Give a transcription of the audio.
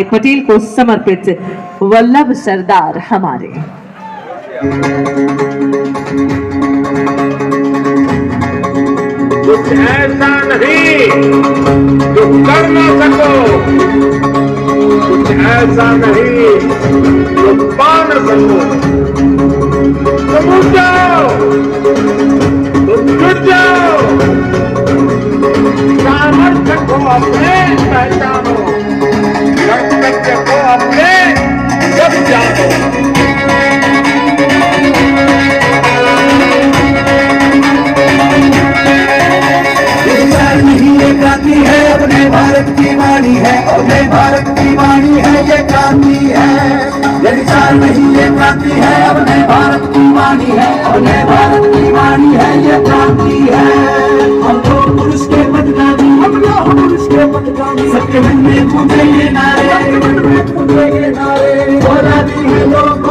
भाई पटेल को समर्पित वल्लभ सरदार हमारे। कुछ ऐसा नहीं जो कर ना सको, कुछ ऐसा नहीं जो पा न सको। तुम उठ जाओ, तुम जुट जाओ, सामर्थ्य को अपने पहचानो, कर्तव्य को अपने जब जानो। क्रांति है अपने भारत की वाणी है, अपने भारत की वाणी है, ये क्रांति है। ये विचार नहीं ये क्रांति है, अपने भारत की वाणी है, अपने भारत की वाणी है, ये क्रांति है। हम तो पुरुष के पदगामी, हम तो पुरुष के पदगामी, सबके मन में गूंजे ये नारे, सबके मन में गूंजे ये नारे। बोला दी है लोग